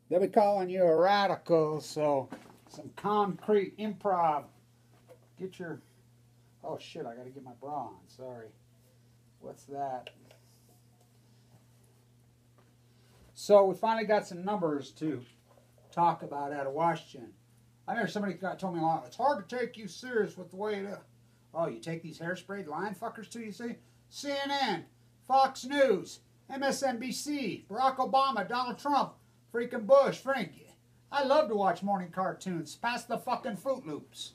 They'll be calling you a radical, so some concrete improv. Get your... Oh, shit, I got to get my bra on. Sorry. What's that? So we finally got some numbers to talk about out of Washington. I remember somebody told me, it's hard to take you serious with the way it is. Oh, you take these hairsprayed line fuckers too, you see? CNN, Fox News, MSNBC, Barack Obama, Donald Trump, freaking Bush, Frank. I love to watch morning cartoons. Pass the fucking Fruit Loops.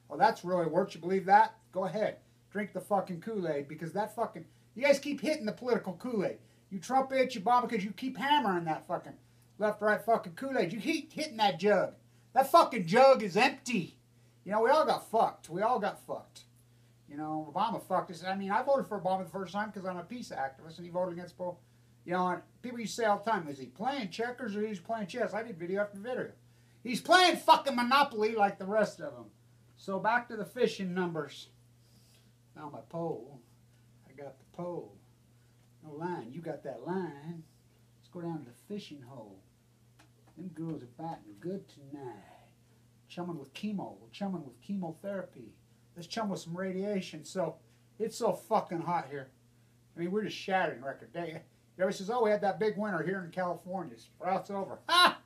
Well, that's really works. You believe that? Go ahead. Drink the fucking Kool-Aid because that fucking... You guys keep hitting the political Kool-Aid. You Trump bitch, you Obama, because you keep hammering that fucking left-right fucking Kool-Aid. You keep hitting that jug. That fucking jug is empty. You know, we all got fucked. We all got fucked. You know, Obama fucked us. I mean, I voted for Obama the first time because I'm a peace activist, and he voted against both. You know, and people used to say all the time, is he playing checkers or he's playing chess? I did video after video. He's playing fucking Monopoly like the rest of them. So back to the fishing numbers. Now my pole. I got the pole. No line. You got that line. Let's go down to the fishing hole. Them girls are biting good tonight. Chumming with chemo. We're chumming with chemotherapy. Let's chum with some radiation. So it's so fucking hot here. I mean, we're just shattering record day. Everybody says, oh, we had that big winter here in California. Sprout's over. Ha!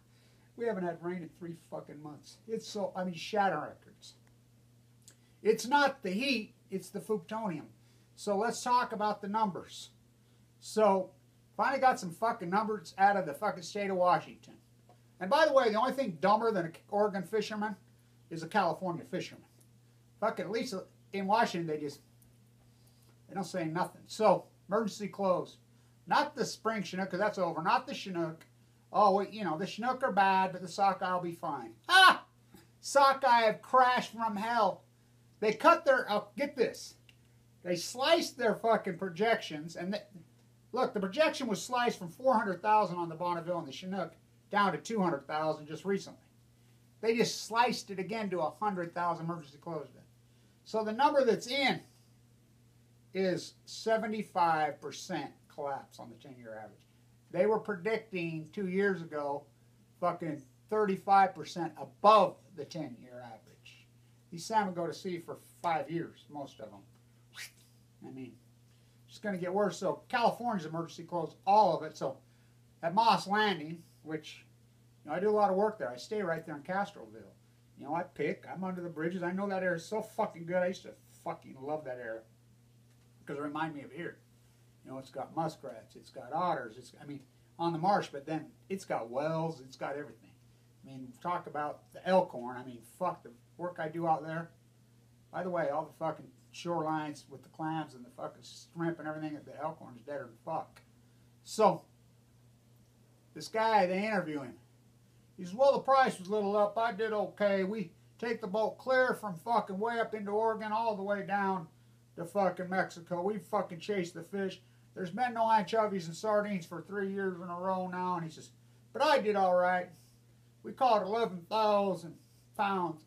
We haven't had rain in 3 fucking months. It's so, I mean, shattering records. It's not the heat, it's the plutonium. So let's talk about the numbers. So, finally got some fucking numbers out of the fucking state of Washington. And by the way, the only thing dumber than an Oregon fisherman is a California fisherman. Fucking, at least in Washington, they don't say nothing. So, emergency closed. Not the spring Chinook, because that's over. Not the Chinook. Oh, well, you know, the Chinook are bad, but the sockeye will be fine. Ah! Sockeye have crashed from hell. They cut their, get this. They sliced their fucking projections, and look, the projection was sliced from 400,000 on the Bonneville and the Chinook down to 200,000 just recently. They just sliced it again to 100,000 emergency closed it. So the number that's in is 75% collapse on the 10-year average. They were predicting 2 years ago fucking 35% above the 10-year average. These salmon go to sea for 5 years, most of them. I mean, it's going to get worse. So California's emergency closed all of it. So at Moss Landing, which, you know, I do a lot of work there. I stay right there in Castroville. You know, I'm under the bridges. I know that area is so fucking good. I used to fucking love that area because it reminds me of here. You know, it's got muskrats, it's got otters, I mean, on the marsh, but then it's got wells, it's got everything. I mean, talk about the elkhorn. I mean, fuck the work I do out there. By the way, all the fucking shorelines with the clams and the fucking shrimp and everything at the elkhorn is deader than fuck. So, this guy, they interview him. He says, well, the price was a little up. I did okay. We take the boat clear from fucking way up into Oregon all the way down to fucking Mexico. We fucking chased the fish. There's been no anchovies and sardines for 3 years in a row now. And he says, but I did all right. We caught 11,000 pounds,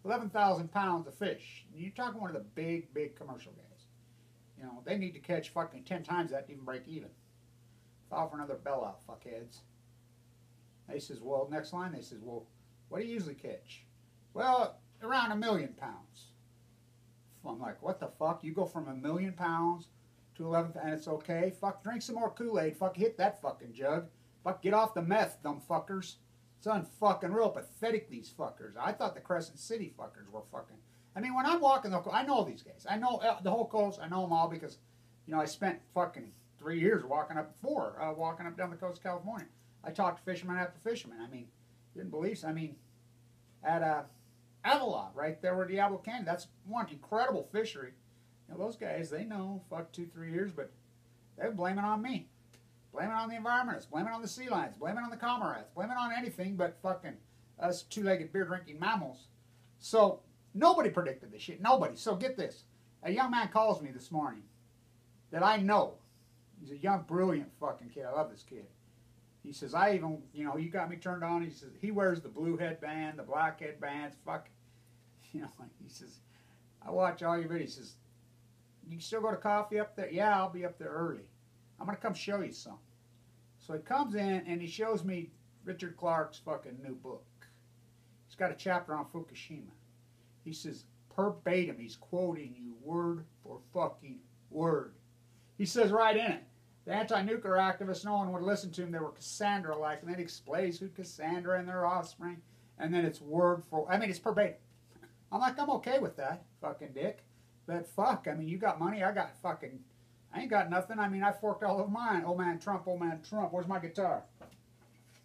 11,000 pounds of fish. And you're talking one of the big, big commercial guys. You know, they need to catch fucking 10 times that to even break even. File for another bailout, fuckheads. They says, well, next line, they says, well, what do you usually catch? Well, around 1 million pounds. I'm like, what the fuck? You go from 1 million pounds to 11, and it's okay? Fuck, drink some more Kool-Aid. Fuck, hit that fucking jug. Fuck, get off the meth, dumb fuckers. It's unfucking real pathetic, these fuckers. I thought the Crescent City fuckers were fucking... I mean, when I'm walking the coast, I know these guys. I know the whole coast. I know them all because, you know, I spent fucking 3 years walking up down the coast of California. I talked to fisherman after fisherman. I mean, you didn't believe so. I mean, at Avalon, right there where Diablo Canyon, that's one incredible fishery. You know, those guys, they know, fuck 2-3 years, but they're blaming on me. Blame it on the environmentalists. Blame it on the sea lions. Blame it on the cormorants. Blame it on anything but fucking us two-legged beer-drinking mammals. So, nobody predicted this shit. Nobody. So, get this. A young man calls me this morning that I know. He's a young, brilliant fucking kid. I love this kid. He says, I even, you know, you got me turned on. He says, he wears the blue headband, the black headbands. Fuck. You know, he says, I watch all your videos. He says, you still go to coffee up there? Yeah, I'll be up there early. I'm going to come show you some. So he comes in and he shows me Richard Clark's fucking new book. He's got a chapter on Fukushima. He says, verbatim, he's quoting you word for fucking word. He says right in it, the anti-nuclear activists, no one would listen to him. They were Cassandra-like, and then he explains who Cassandra and their offspring, and then it's word for, I mean, it's verbatim. I'm like, I'm okay with that, fucking dick. But fuck, I mean, you got money, I got fucking, I ain't got nothing. I mean, I forked all of mine. Old man Trump, where's my guitar?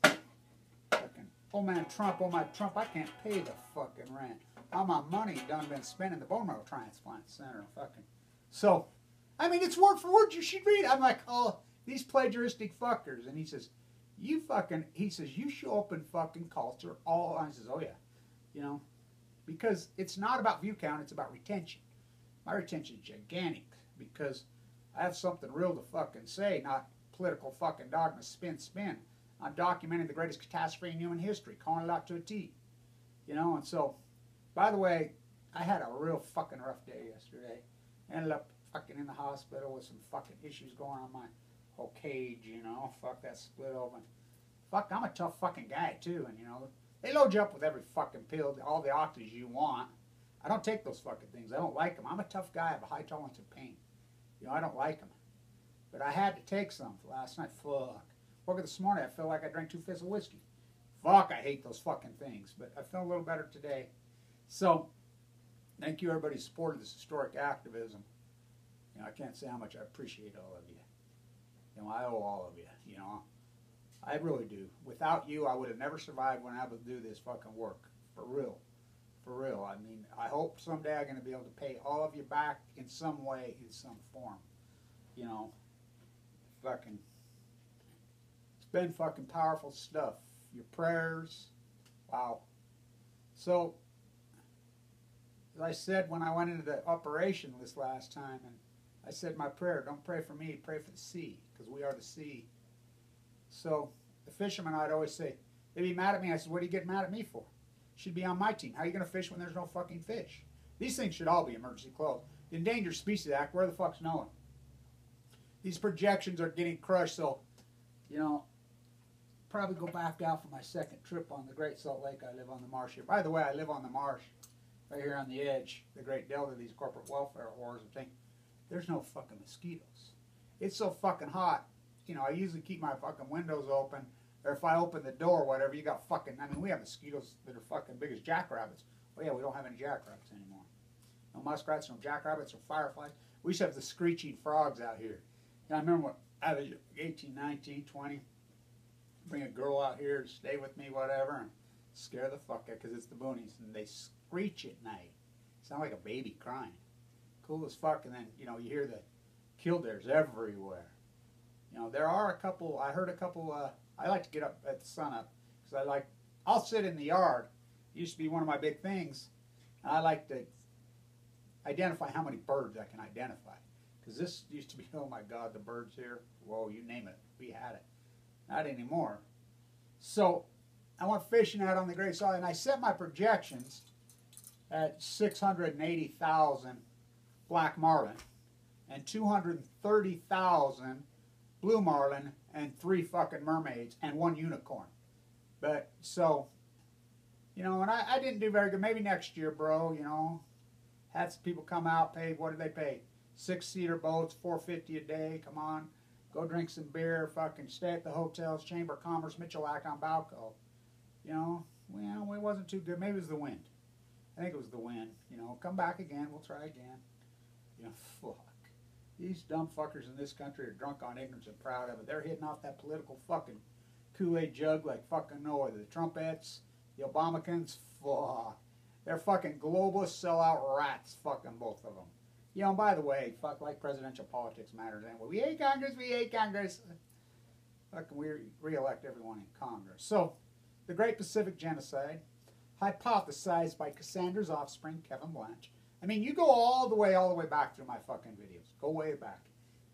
Fucking, old man Trump, I can't pay the fucking rent. All my money done been spent in the bone marrow transplant center, fucking. So, I mean, it's word for word. You should read it. I'm like, oh, these plagiaristic fuckers. And he says, you show up in fucking culture all. And I says, oh yeah, you know, because it's not about view count, it's about retention. My retention is gigantic because I have something real to fucking say, not political fucking dogma, spin. I'm documenting the greatest catastrophe in human history, calling it out to a T. You know, and so, by the way, I had a real fucking rough day yesterday. Ended up fucking in the hospital with some fucking issues going on my whole cage, you know. Fuck, that split open. Fuck, I'm a tough fucking guy too, and you know, they load you up with every fucking pill, all the octaves you want. I don't take those fucking things. I don't like them. I'm a tough guy. I have a high tolerance of pain. You know, I don't like them. But I had to take some last night. Fuck. Woke up this morning, I feel like I drank 2 fists of whiskey. Fuck, I hate those fucking things. But I feel a little better today. So, thank you everybody who supported this historic activism. You know, I can't say how much I appreciate all of you. You know, I owe all of you, you know. I really do. Without you, I would have never survived when I would do this fucking work. For real. For real. I mean, I hope someday I'm going to be able to pay all of you back in some way, in some form. You know, fucking, it's been fucking powerful stuff. Your prayers, wow. So, as I said when I went into the operation this last time, and I said my prayer, don't pray for me, pray for the sea, because we are the sea. So, the fishermen, I'd always say, they'd be mad at me. I said, what are you getting mad at me for? Should be on my team. How are you going to fish when there's no fucking fish? These things should all be emergency closed. The Endangered Species Act, where the fuck's knowing? These projections are getting crushed, so, you know, probably go back out for my second trip on the Great Salt Lake. I live on the marsh here. By the way, I live on the marsh, right here on the edge, the Great Delta, these corporate welfare whores and things. There's no fucking mosquitoes. It's so fucking hot. You know, I usually keep my fucking windows open, or if I open the door or whatever, you got fucking, I mean, we have mosquitoes that are fucking big as jackrabbits. Oh yeah, we don't have any jackrabbits anymore. No muskrats, no jackrabbits, no fireflies. We used to have the screeching frogs out here. And I remember when I was 18, 19, 20, bring a girl out here to stay with me, whatever, and scare the fuck out, because it's the boonies, and they screech at night. Sound like a baby crying. Cool as fuck, and then, you know, you hear the kildares everywhere. You know, there are a couple, I heard a couple, I like to get up at the sun up, because I'll sit in the yard. It used to be one of my big things, and I like to identify how many birds I can identify. Because this used to be, oh my God, the birds here, whoa, you name it, we had it. Not anymore. So, I went fishing out on the Great Salt, and I set my projections at 680,000 black marlin and 230,000 blue marlin and 3 fucking mermaids and 1 unicorn. But, so, you know, and I didn't do very good. Maybe next year, bro, you know. Had some people come out, pay, what did they pay? 6-seater boats, $4.50 a day, come on. Go drink some beer, fucking stay at the hotels, Chamber of Commerce, Mitchell-Act on Balco. You know, well, it wasn't too good. Maybe it was the wind. I think it was the wind. You know, come back again, we'll try again. You know, fuck. These dumb fuckers in this country are drunk on ignorance and proud of it. They're hitting off that political fucking Kool-Aid jug like fucking no other. The Trumpettes, the Obamacans, fuck. They're fucking globalist sellout rats, fucking both of them. You know, by the way, fuck, like presidential politics matters anyway. We hate Congress, we hate Congress. Fucking we re-elect everyone in Congress. So, the Great Pacific Genocide, hypothesized by Cassandra's offspring, Kevin Blanch. I mean, you go all the way back through my fucking videos. Go way back.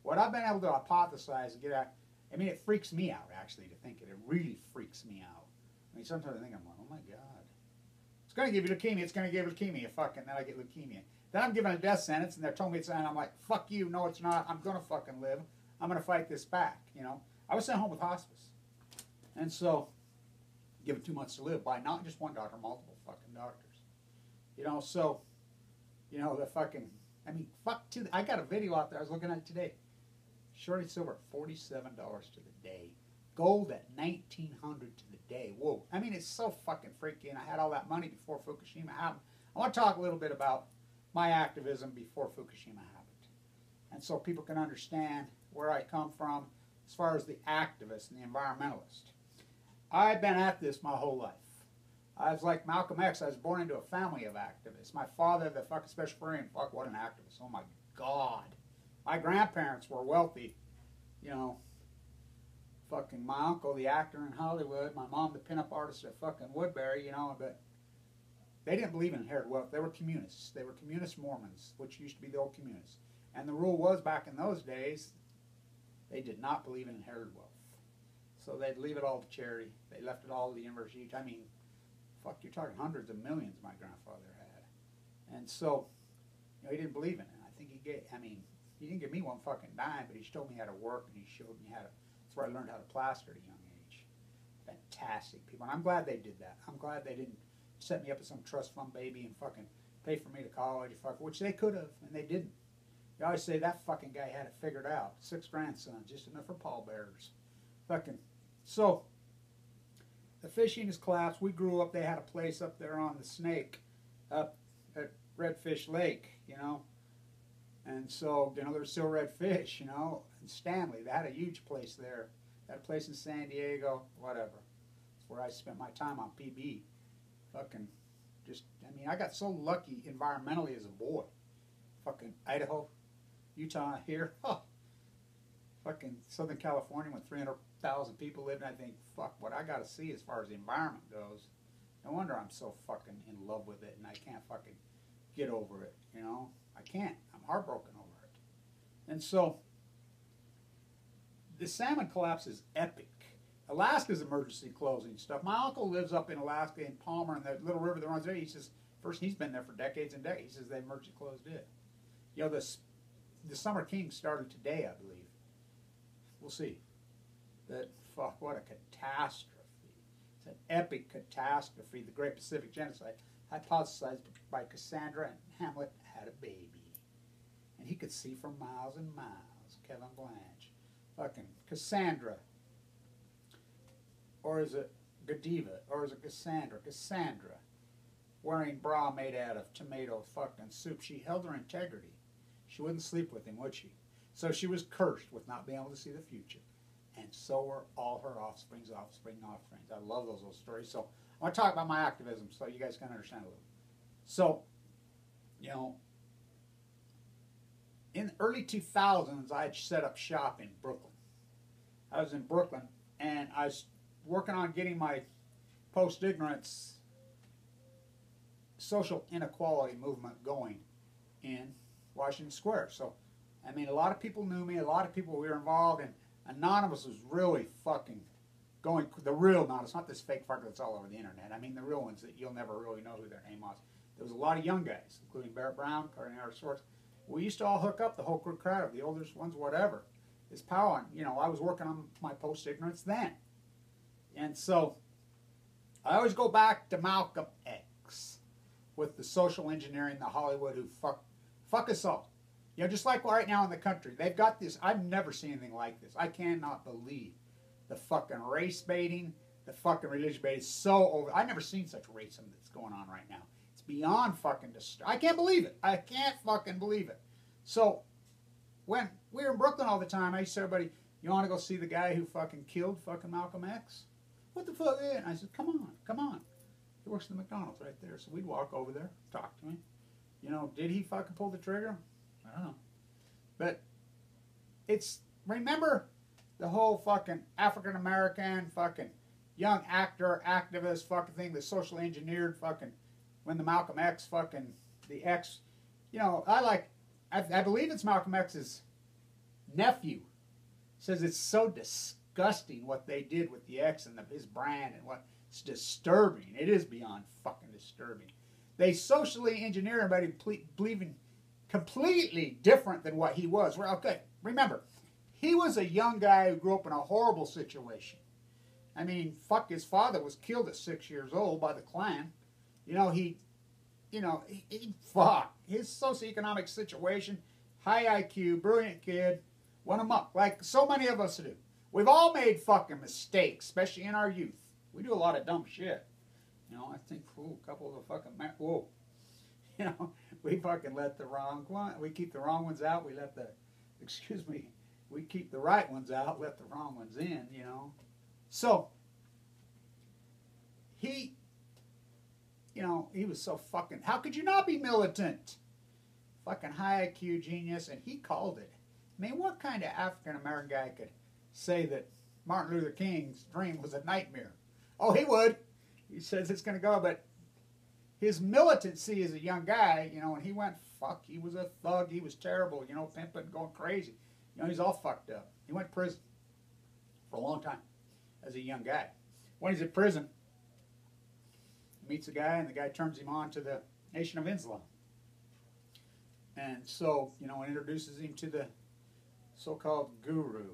What I've been able to hypothesize and get at, I mean, it freaks me out, actually, to think it. It really freaks me out. I mean, sometimes I think, I'm like, oh my God. It's going to give you leukemia, it's going to give you leukemia, fucking, then I get leukemia. Then I'm given a death sentence, and they're telling me it's, and I'm like, fuck you, no it's not, I'm going to fucking live. I'm going to fight this back, you know. I was sent home with hospice. And so, given 2 months to live by not just one doctor, multiple fucking doctors. You know, so, you know, the fucking, I mean, I got a video out there I was looking at today. Shorty silver at $47 to the day. Gold at $1,900 to the day. Whoa. I mean, it's so fucking freaky, and I had all that money before Fukushima happened. I want to talk a little bit about my activism before Fukushima happened. And so people can understand where I come from as far as the activist and the environmentalist. I've been at this my whole life. I was like Malcolm X. I was born into a family of activists. My father, the fucking special Marine, fuck, what an activist. Oh my God. My grandparents were wealthy, you know. Fucking my uncle, the actor in Hollywood, my mom, the pinup artist at fucking Woodbury, you know, but they didn't believe in inherited wealth. They were communists. They were communist Mormons, which used to be the old communists. And the rule was, back in those days, they did not believe in inherited wealth. So they'd leave it all to charity. They left it all to the university. I mean, fuck, you're talking hundreds of millions my grandfather had. And so, you know, he didn't believe in it. I think he didn't give me one fucking dime, but he showed me how to work, and he showed me how to, that's where I learned how to plaster at a young age. Fantastic people. And I'm glad they did that. I'm glad they didn't set me up as some trust fund baby and fucking pay for me to college, which they could have, and they didn't. You always say that fucking guy had it figured out. 6 grandsons, just enough for pallbearers. Fucking. So, the fishing has collapsed. We grew up, they had a place up there on the Snake, up at Redfish Lake, you know. And so, you know, there's still red fish, you know. And Stanley, they had a huge place there. They had a place in San Diego, whatever. That's where I spent my time on PB. Fucking, just, I mean, I got so lucky environmentally as a boy. Fucking Idaho, Utah, here. Oh, fucking Southern California when 300,000 people lived. And I think, fuck, what I got to see as far as the environment goes. No wonder I'm so fucking in love with it and I can't fucking get over it, you know. I can't. I'm heartbroken over it. And so, the salmon collapse is epic. Alaska's emergency closing stuff. My uncle lives up in Alaska in Palmer, and that little river that runs there. He says, first, he's been there for decades and decades. He says they emergency closed it. You know, the Summer King started today, I believe. We'll see. But, fuck, what a catastrophe. It's an epic catastrophe. The Great Pacific Genocide, hypothesized by Cassandra, and Hamlet had a baby. And he could see for miles and miles. Kevin Blanch. Fucking Cassandra. Or is it Godiva? Or is it Cassandra? Cassandra. Wearing bra made out of tomato fucking soup. She held her integrity. She wouldn't sleep with him, would she? So she was cursed with not being able to see the future. And so were all her offsprings. I love those little stories. So I want to talk about my activism so you guys can understand a little. So, you know, in the early 2000s, I had set up shop in Brooklyn. I was in Brooklyn, and I was working on getting my post-ignorance social inequality movement going in Washington Square. So, I mean, a lot of people knew me. A lot of people we were involved in. Anonymous was really fucking going, the real Anonymous, not this fake fucker that's all over the internet. I mean, the real ones that you'll never really know who their name was. There was a lot of young guys, including Barrett Brown, Cardinal Sorts. We used to all hook up, the whole crowd of the oldest ones, whatever. It's power. And, you know, I was working on my post-ignorance then. And so, I always go back to Malcolm X with the social engineering, the Hollywood who fuck us all. You know, just like right now in the country, they've got this, I've never seen anything like this. I cannot believe the fucking race baiting, the fucking religion baiting is so over. I've never seen such racism that's going on right now. It's beyond fucking I can't believe it. I can't fucking believe it. So, when we were in Brooklyn all the time, I used to tell everybody, you want to go see the guy who fucking killed fucking Malcolm X? What the fuck? And I said, come on. He works at the McDonald's right there. So we'd walk over there, talk to him. You know, did he fucking pull the trigger? I don't know. But it's, remember the whole fucking African American fucking young actor, activist fucking thing, the social engineered fucking, when the Malcolm X fucking, the X, you know, I believe it's Malcolm X's nephew, says it's so disgusting what they did with the X and his brand and what, it's disturbing. It is beyond fucking disturbing. They socially engineer everybody believing completely different than what he was. Well, okay, remember, he was a young guy who grew up in a horrible situation. I mean, fuck, his father was killed at 6 years old by the Klan. You know, fuck, his socioeconomic situation, high IQ, brilliant kid, went amok, like so many of us do. We've all made fucking mistakes, especially in our youth. We do a lot of dumb shit. You know, I think, ooh, a couple of the fucking, whoa. You know, we fucking let the wrong one, we keep the wrong ones out, we let the, excuse me, we keep the right ones out, let the wrong ones in, you know. So, he, you know, he was so fucking, how could you not be militant? Fucking high IQ genius, and he called it. I mean, what kind of African-American guy could say that Martin Luther King's dream was a nightmare? Oh, he would. He says it's going to go, but his militancy as a young guy, you know, and he went, fuck, he was a thug, he was terrible, you know, pimping, going crazy. You know, he's all fucked up. He went to prison for a long time as a young guy. When he's in prison, he meets a guy, and the guy turns him on to the Nation of Islam. And so, you know, introduces him to the so-called guru.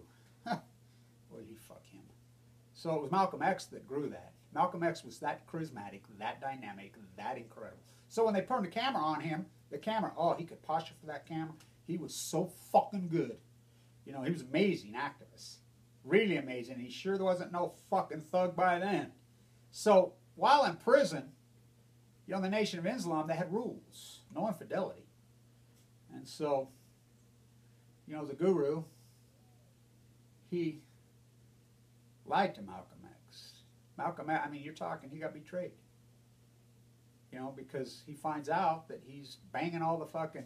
Boy, you fuck him. So it was Malcolm X that grew that. Malcolm X was that charismatic, that dynamic, that incredible. So when they turned the camera on him, the camera, oh, he could posture for that camera. He was so fucking good. You know, he was an amazing activist. Really amazing. He sure there wasn't no fucking thug by then. So while in prison, you know, the Nation of Islam, they had rules. No infidelity. And so, you know, the guru, he lied to Malcolm X. Malcolm X, I mean, you're talking, he got betrayed. You know, because he finds out that he's banging all the fucking,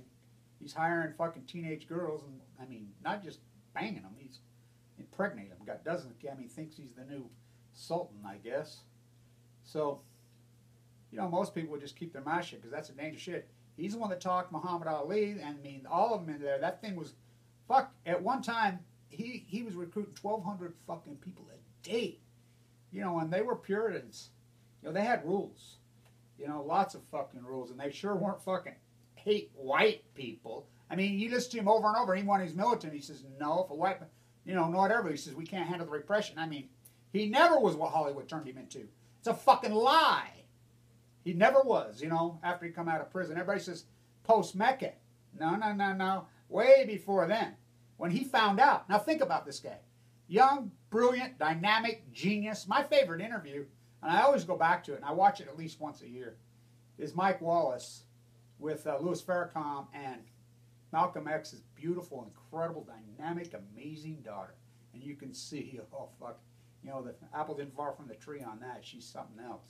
he's hiring fucking teenage girls, and, I mean, not just banging them, he's impregnating them. Got dozens of, I mean, thinks he's the new sultan, I guess. So, you know, most people would just keep their mouth shut, because that's a dangerous shit. He's the one that talked Muhammad Ali, and I mean, all of them in there. That thing was, fuck, at one time, he was recruiting 1,200 fucking people a day. You know, and they were Puritans. You know, they had rules. You know, lots of fucking rules, and they sure weren't fucking hate white people. I mean, you listen to him over and over, even when he's militant, he says, no, if a white, you know, not ever. He says, we can't handle the repression. I mean, he never was what Hollywood turned him into. It's a fucking lie. He never was, you know, after he come out of prison. Everybody says post-Mecca. No, no, no, no. Way before then. When he found out. Now think about this guy. Young, brilliant, dynamic, genius. My favorite interview, and I always go back to it, and I watch it at least once a year, is Mike Wallace with Louis Farrakhan and Malcolm X's beautiful, incredible, dynamic, amazing daughter. And you can see, oh, fuck, you know, the apple didn't fall from the tree on that. She's something else.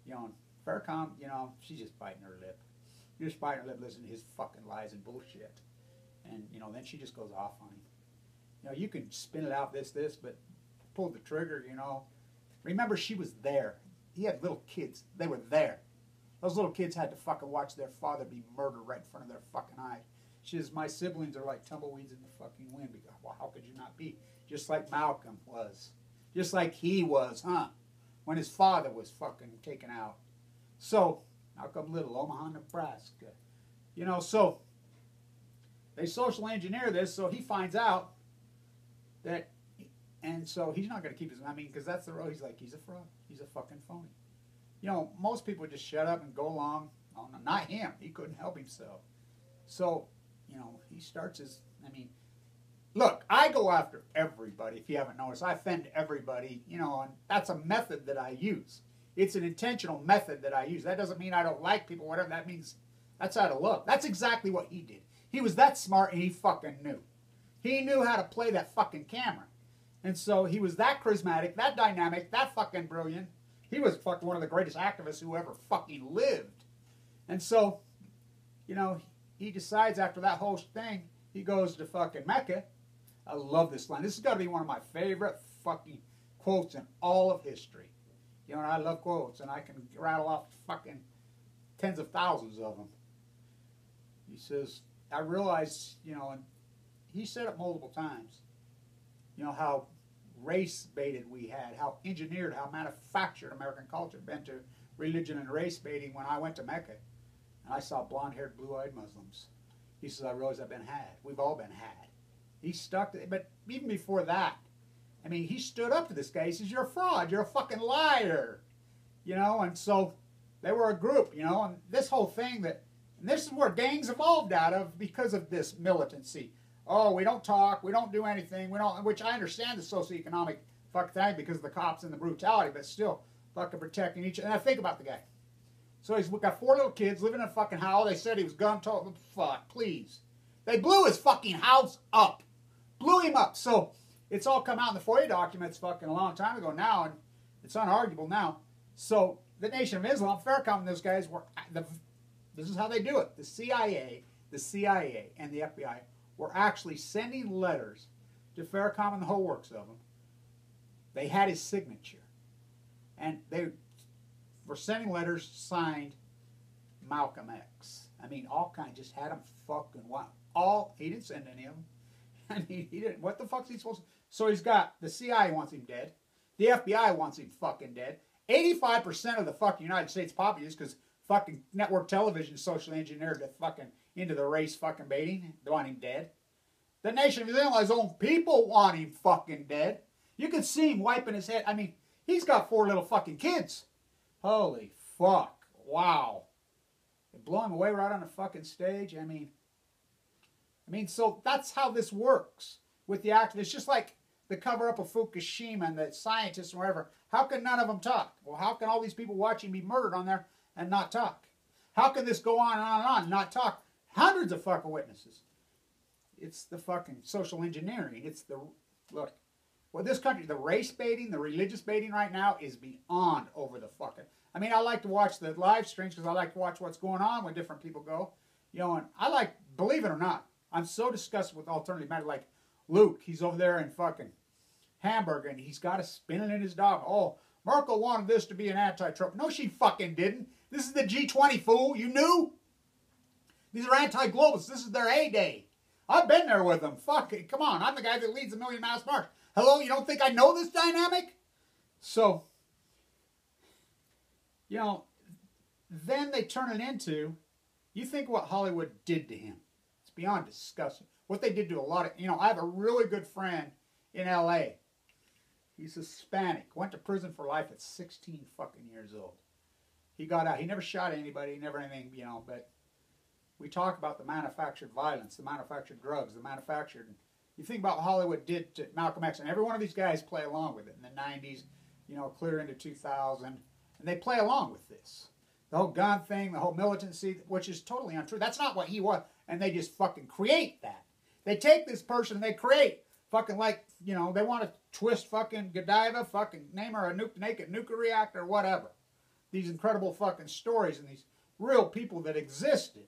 You know, Farrakhan, you know, she's just biting her lip. You're just biting her lip listening to his fucking lies and bullshit. And, you know, then she just goes off on him. You know, you can spin it out this, but pull the trigger, you know. Remember, she was there. He had little kids. They were there. Those little kids had to fucking watch their father be murdered right in front of their fucking eyes. She says, my siblings are like tumbleweeds in the fucking wind. Because, well, how could you not be? Just like Malcolm was. Just like he was, huh? When his father was fucking taken out. So, Malcolm Little, Omaha, Nebraska. You know, so they social engineer this, so he finds out that, and so he's not going to keep his, I mean, because that's the road. He's like, he's a fraud. He's a fucking phony. You know, most people just shut up and go along. Oh, no, not him. He couldn't help himself. So, you know, he starts his, I mean, look, I go after everybody, if you haven't noticed. I offend everybody, you know, and that's a method that I use. It's an intentional method that I use. That doesn't mean I don't like people, whatever. That means that's how to look. That's exactly what he did. He was that smart, and he fucking knew. He knew how to play that fucking camera. And so he was that charismatic, that dynamic, that fucking brilliant. He was fucking one of the greatest activists who ever fucking lived. And so, you know, he decides after that whole thing, he goes to fucking Mecca. I love this line. This has got to be one of my favorite fucking quotes in all of history. You know, and I love quotes, and I can rattle off fucking tens of thousands of them. He says, I realized, you know, and he said it multiple times, you know, how race-baited we had, how engineered, how manufactured American culture had been to religion and race-baiting when I went to Mecca. And I saw blonde-haired, blue-eyed Muslims. He says, I realized I've been had. We've all been had. He stuck to it. But even before that, I mean, he stood up to this guy. He says, you're a fraud. You're a fucking liar. You know, and so they were a group, you know, and this whole thing and this is where gangs evolved out of because of this militancy. Oh, we don't talk. We don't do anything. Which I understand the socioeconomic fuck thing because of the cops and the brutality, but still fucking protecting each other. And I think about the guy. So he's got 4 little kids living in a fucking house. They said he was gun toting. Fuck, please. They blew his fucking house up. Blew him up. So it's all come out in the FOIA documents fucking a long time ago now, and it's unarguable now. So the Nation of Islam, Farrakhan and those guys were, this is how they do it. The CIA, and the F.B.I. were actually sending letters to Farrakhan and the whole works of them. They had his signature. And they were sending letters signed Malcolm X. I mean, all kinds, just had him fucking wild. He didn't send any of them. I mean, he didn't. What the fuck's he supposed to? So he's got, the CIA wants him dead. The FBI wants him fucking dead. 85% of the fucking United States populace, because fucking network television is socially engineered to fucking into the race fucking baiting. They want him dead. The Nation of Islam's own people want him fucking dead. You can see him wiping his head. I mean, he's got 4 little fucking kids. Holy fuck. Wow. They blow him away right on the fucking stage. I mean, so that's how this works with the activists. Just like the cover-up of Fukushima and the scientists and whatever. How can none of them talk? Well, how can all these people watching be murdered on there and not talk? How can this go on and on and on and not talk? Hundreds of fucking witnesses. It's the fucking social engineering. It's the, look, well, this country, the race baiting, the religious baiting right now is beyond over the fucking. I mean, I like to watch the live streams because I like to watch what's going on when different people go. You know, and I like, believe it or not, I'm so disgusted with alternative matter. Like Luke, he's over there in fucking Hamburg and he's got a spinning in his dog. Oh, Merkel wanted this to be an anti-Trump. No, she fucking didn't. This is the G20, fool. You knew? These are anti-globalists. This is their A-Day. I've been there with them. Fuck it. Come on. I'm the guy that leads the Million Mass March. Hello? You don't think I know this dynamic? So, you know, then they turn it into, you think what Hollywood did to him. It's beyond disgusting. What they did to a lot of, you know, I have a really good friend in L.A. He's Hispanic. Went to prison for life at 16 fucking years old. He got out. He never shot anybody, never anything, you know, but we talk about the manufactured violence, the manufactured drugs, the manufactured. You think about what Hollywood did to Malcolm X, and every one of these guys play along with it in the 90s, you know, clear into 2000, and they play along with this. The whole gun thing, the whole militancy, which is totally untrue. That's not what he was, and they just fucking create that. They take this person and they create fucking like, you know, they want to twist fucking Godiva, fucking name her a naked nuclear reactor or whatever. These incredible fucking stories and these real people that existed.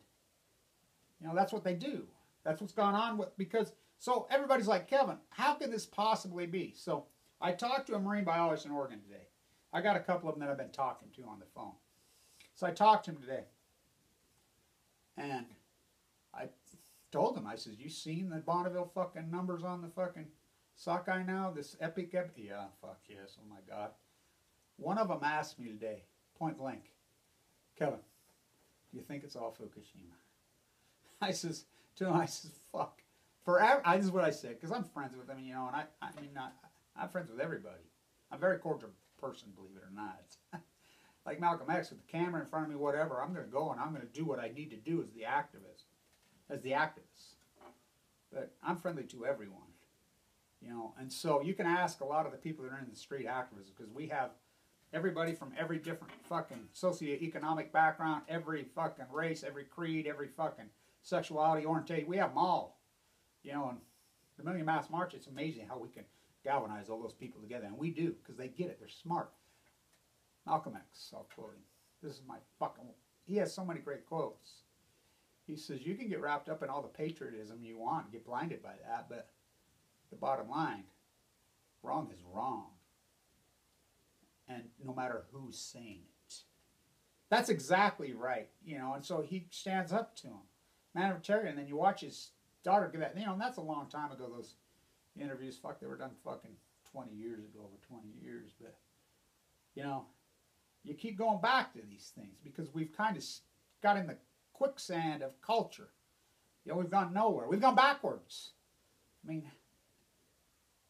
You know, that's what they do. That's what's gone on with, because, so everybody's like, Kevin, how can this possibly be? So I talked to a marine biologist in Oregon today. I got a couple of them that I've been talking to on the phone. So I talked to him today. And I told him, I said, you seen the Bonneville fucking numbers on the fucking sockeye now? This epic, yeah, fuck yes, oh my God. One of them asked me today, point blank, Kevin, do you think it's all Fukushima? I says, to him, I says, fuck. Forever, this is what I said, because I'm friends with them, you know, and I'm friends with everybody. I'm a very cordial person, believe it or not. Like Malcolm X with the camera in front of me, whatever, I'm going to go and I'm going to do what I need to do as the activist. But I'm friendly to everyone, you know, and so you can ask a lot of the people that are in the street activism, because we have everybody from every different fucking socioeconomic background, every fucking race, every creed, every fucking sexuality, orientation. We have them all, you know, and the Million Mass March, it's amazing how we can galvanize all those people together, and we do, because they get it, they're smart. Malcolm X, I'll quote him. This is my fucking, he has so many great quotes. He says, you can get wrapped up in all the patriotism you want and get blinded by that, but the bottom line, wrong is wrong. And no matter who's saying it. That's exactly right, you know, and so he stands up to him. Humanitarian, and then you watch his daughter give that, you know, and that's a long time ago, those interviews, fuck, they were done fucking 20 years ago, over 20 years, but, you know, you keep going back to these things because we've kind of got in the quicksand of culture. You know, we've gone nowhere. We've gone backwards. I mean,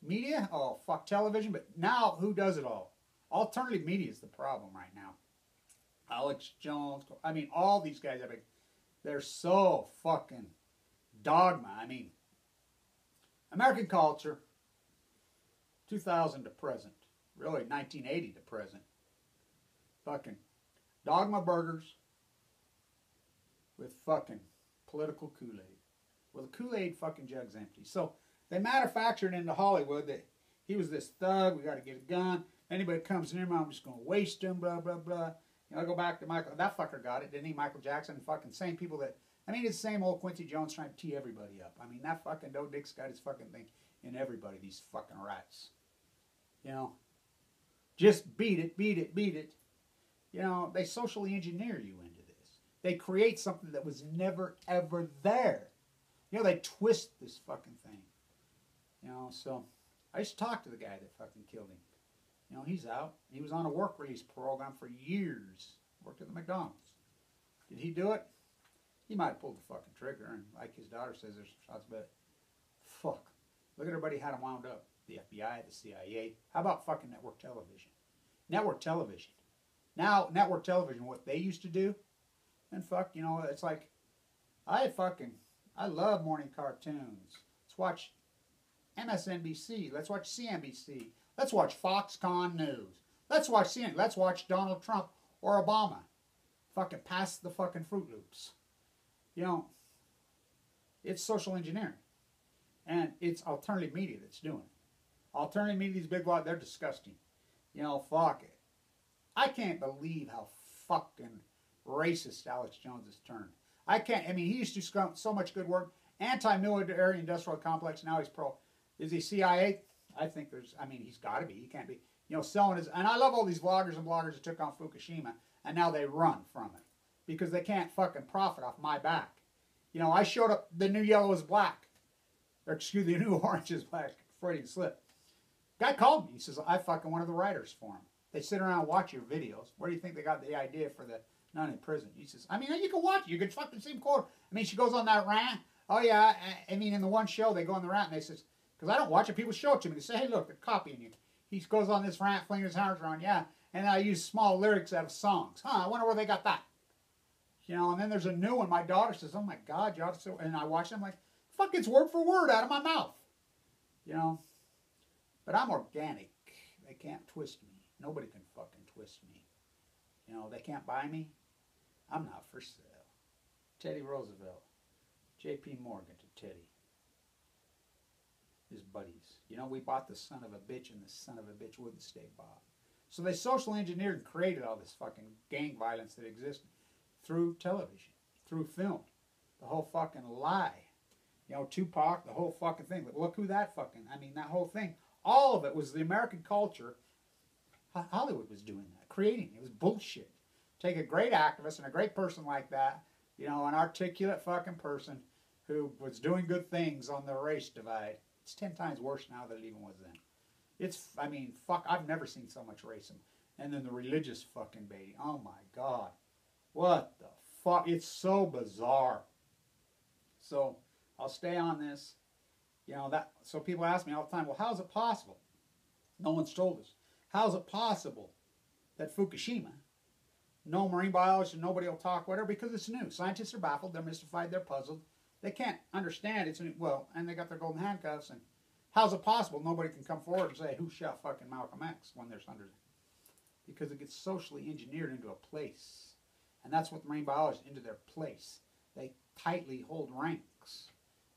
Media? Oh, fuck television. But now, who does it all? Alternative media is the problem right now. Alex Jones. I mean, all these guys, they're so fucking dogma. I mean, American culture, 2000 to present. Really, 1980 to present. Fucking dogma burgers with fucking political Kool-Aid. Well, the Kool-Aid fucking jug's empty. So they manufactured into Hollywood that he was this thug, we got to get a gun. Anybody comes near me, I'm just going to waste him, blah, blah, blah. You know, I go back to Michael, that fucker got it, didn't he? Michael Jackson, fucking same people that, I mean, it's the same old Quincy Jones trying to tee everybody up. I mean, that fucking Doe Dick's got his fucking thing in everybody, these fucking rats. You know, just beat it, beat it, beat it. You know, they socially engineer you into this. They create something that was never, ever there. You know, they twist this fucking thing. You know, so I used to talk to the guy that fucking killed him. You know, he's out. He was on a work release program for years. Worked at the McDonald's. Did he do it? He might have pulled the fucking trigger. And like his daughter says, there's shots, but fuck. Look at everybody how to wound up. The F.B.I., the C.I.A. How about fucking network television? Network television. Now, network television, what they used to do, and fuck, you know, it's like, I love morning cartoons. Let's watch MSNBC. Let's watch CNBC. Let's watch Foxconn News. Let's watch CNN. Let's watch Donald Trump or Obama. Fucking pass the fucking Fruit Loops. You know, it's social engineering. And it's alternative media that's doing it. Alternative media, these big lots, they're disgusting. You know, fuck it. I can't believe how fucking racist Alex Jones has turned. I can't, I mean, he used to do so much good work. Anti-military industrial complex, now he's pro. Is he C.I.A.? I think there's, I mean, he's got to be. He can't be, you know, selling his, and I love all these vloggers and bloggers that took on Fukushima, and now they run from it. Because they can't fucking profit off my back. You know, I showed up, the new yellow is black. Or excuse me, the new orange is black. Freudian slip. Guy called me. He says, I fucking one of the writers for him. They sit around and watch your videos. Where do you think they got the idea for the nun in prison? He says, I mean, you can watch it. You can fucking see him quote. I mean, she goes on that rant. Oh, yeah. I mean, in the one show, they go on the rant, and they says, because I don't watch it. People show it to me. They say, hey, look, they're copying you. He goes on this rant, flinging his hands around. Yeah. And I use small lyrics out of songs. Huh, I wonder where they got that. You know, and then there's a new one. My daughter says, oh, my God, you ought to. And I watch it. I'm like, fuck, it's word for word out of my mouth. You know. But I'm organic. They can't twist me. Nobody can fucking twist me. You know, they can't buy me. I'm not for sale. Teddy Roosevelt. J.P. Morgan to Teddy. His buddies. You know, we bought the son of a bitch and the son of a bitch wouldn't stay bought. So they social engineered and created all this fucking gang violence that existed through television, through film. The whole fucking lie. You know, Tupac, the whole fucking thing. Look who that fucking, I mean, that whole thing. All of it was the American culture. Hollywood was doing that, creating it. It was bullshit. Take a great activist and a great person like that, you know, an articulate fucking person who was doing good things on the race divide. It's 10 times worse now than it even was then. It's, I mean, fuck, I've never seen so much racism. And then the religious fucking baiting. Oh my God. What the fuck? It's so bizarre. So, I'll stay on this. You know, that, so people ask me all the time, well, how is it possible? No one's told us. How is it possible that Fukushima, no marine biologist, nobody will talk, whatever, because it's new. Scientists are baffled, they're mystified, they're puzzled. They can't understand it's new. Well, and they got their golden handcuffs, and how's it possible nobody can come forward and say, who shot fucking Malcolm X when there's hundreds? Because it gets socially engineered into a place. And that's what the marine biologists, into their place. They tightly hold ranks.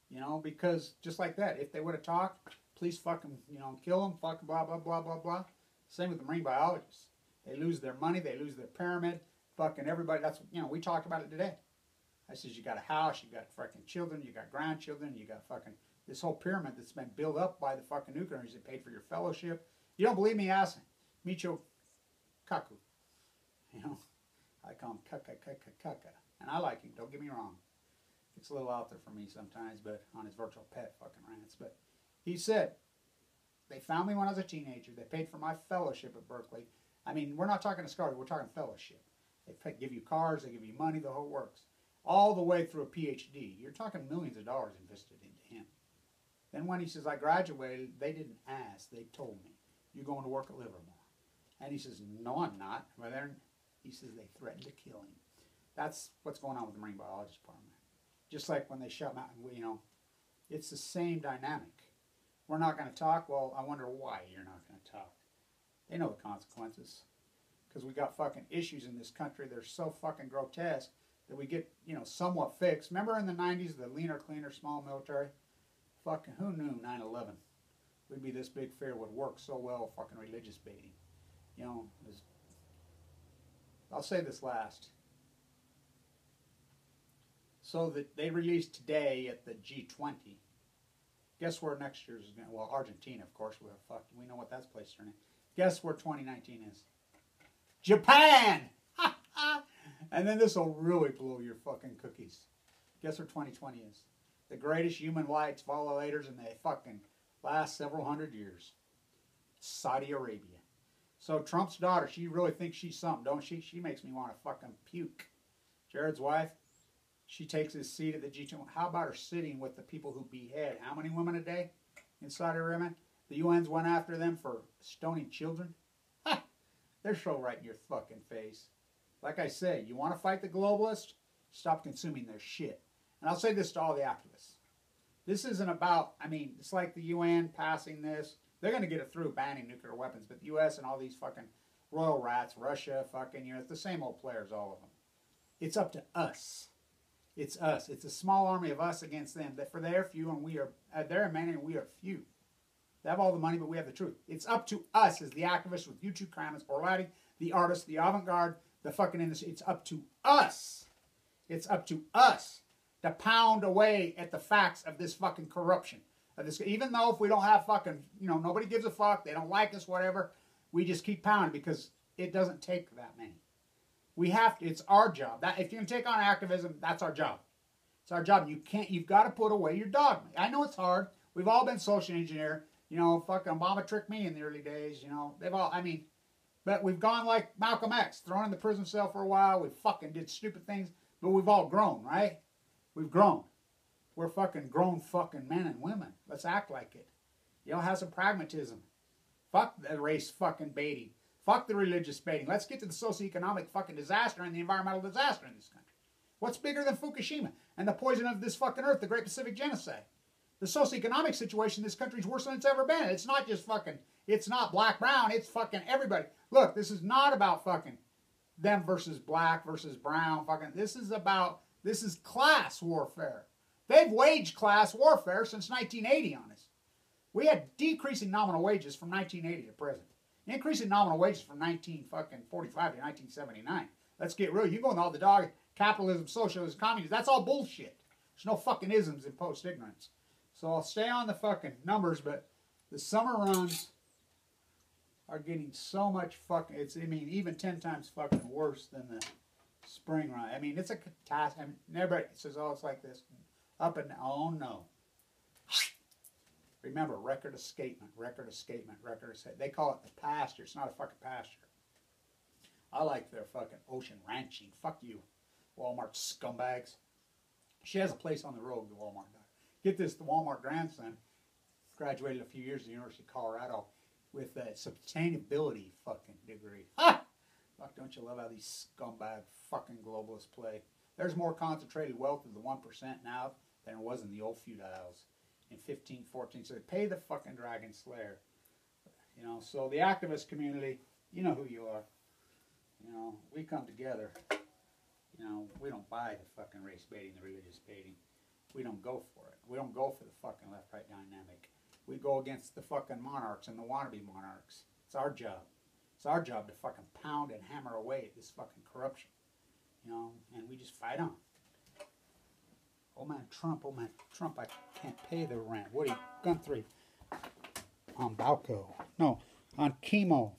You know, because just like that, if they would have talked, please fucking, you know, kill them, fucking blah, blah, blah, blah, blah. Same with the marine biologists. They lose their money, they lose their pyramid, fucking everybody. That's, you know, we talked about it today. I says, you got a house, you got fucking children, you got grandchildren, you got fucking, this whole pyramid that's been built up by the fucking nuclears that paid for your fellowship. You don't believe me? Ask Michio Kaku. You know, I call him Kaka. And I like him, don't get me wrong. It's a little out there for me sometimes, but on his virtual pet fucking rants. But he said, they found me when I was a teenager. They paid for my fellowship at Berkeley. I mean, we're not talking a scholarship, we're talking fellowship. They give you cars, they give you money, the whole works. All the way through a PhD. You're talking millions of dollars invested into him. Then when he says, I graduated, they didn't ask. They told me, you're going to work at Livermore. And he says, no, I'm not. Well, he says, they threatened to kill him. That's what's going on with the Marine Biology Department. Just like when they shut him out, you know, it's the same dynamic. We're not going to talk. Well, I wonder why you're not going to talk. They know the consequences. Because we got fucking issues in this country that are so fucking grotesque that we get, you know, somewhat fixed. Remember in the 90s, the leaner, cleaner, small military? Fucking, who knew 9/11 would be this big fear would work so well, fucking religious baiting. You know, I'll say this last. So that they released today at the G20. Guess where next year's is going to, well, Argentina, of course, we know what that's placed in. Guess where 2019 is? Japan! And then this will really blow your fucking cookies. Guess where 2020 is? The greatest human rights violators in the fucking last several hundred years. Saudi Arabia. So Trump's daughter, she really thinks she's something, don't she? She makes me want to fucking puke. Jared's wife, she takes his seat at the G20. How about her sitting with the people who behead how many women a day in Saudi Arabia? The UN's went after them for stoning children. Ha! They're so right in your fucking face. Like I say, you want to fight the globalists? Stop consuming their shit. And I'll say this to all the activists. This isn't about, I mean, it's like the UN passing this. They're going to get it through banning nuclear weapons. But the U.S. and all these fucking royal rats, Russia, fucking, you know, it's the same old players, all of them. It's up to us. It's us. It's a small army of us against them. That for they're few and we are, they're many and we are few. They have all the money, but we have the truth. It's up to us as the activists with YouTube comments, Orlati, the artists, the avant-garde, the fucking industry. It's up to us. It's up to us to pound away at the facts of this fucking corruption. Of this, even though if we don't have fucking, you know, nobody gives a fuck, they don't like us, whatever, we just keep pounding because it doesn't take that many. We have to, it's our job. That if you're going to take on activism, that's our job. It's our job. You've got to put away your dogma. I know it's hard. We've all been social engineered. You know, fucking Obama tricked me in the early days, you know. They've all, I mean, but we've gone like Malcolm X, thrown in the prison cell for a while. We fucking did stupid things, but we've all grown, right? We've grown. We're fucking grown fucking men and women. Let's act like it. You know, have some pragmatism. Fuck the race fucking baiting. Fuck the religious baiting. Let's get to the socioeconomic fucking disaster and the environmental disaster in this country. What's bigger than Fukushima and the poison of this fucking earth, the Great Pacific Genocide? The socioeconomic situation in this country is worse than it's ever been. It's not just fucking, it's not black, brown, it's fucking everybody. Look, this is not about fucking them versus black versus brown. Fucking, this is class warfare. They've waged class warfare since 1980 on us. We had decreasing nominal wages from 1980 to present. Increasing nominal wages from 1945 to 1979. Let's get real. You go in all the dog, capitalism, socialism, communism, that's all bullshit. There's no fucking isms in post-ignorance. So I'll stay on the fucking numbers, but the summer runs are getting so much fucking, it's, I mean, even 10 times fucking worse than the spring run. I mean, it's a catastrophe. I mean, everybody says, oh, it's like this. Up and down. Oh, no. Remember, record escapement, record escapement, record escapement. They call it the pasture. It's not a fucking pasture. I like their fucking ocean ranching. Fuck you, Walmart scumbags. She has a place on the road, the Walmart guy. Get this, the Walmart grandson graduated a few years at the University of Colorado with a sustainability fucking degree. Ha! Fuck, don't you love how these scumbag fucking globalists play? There's more concentrated wealth of the 1% now than there was in the old feudals in 1514. So they pay the fucking dragon slayer. You know, so the activist community, you know who you are. You know, we come together. You know, we don't buy the fucking race baiting, the religious baiting. We don't go for it. We don't go for the fucking left-right dynamic. We go against the fucking monarchs and the wannabe monarchs. It's our job. It's our job to fucking pound and hammer away at this fucking corruption. You know, and we just fight on. Oh man, Trump, I can't pay the rent. What are you, gun 3? On Balco. No, on chemo.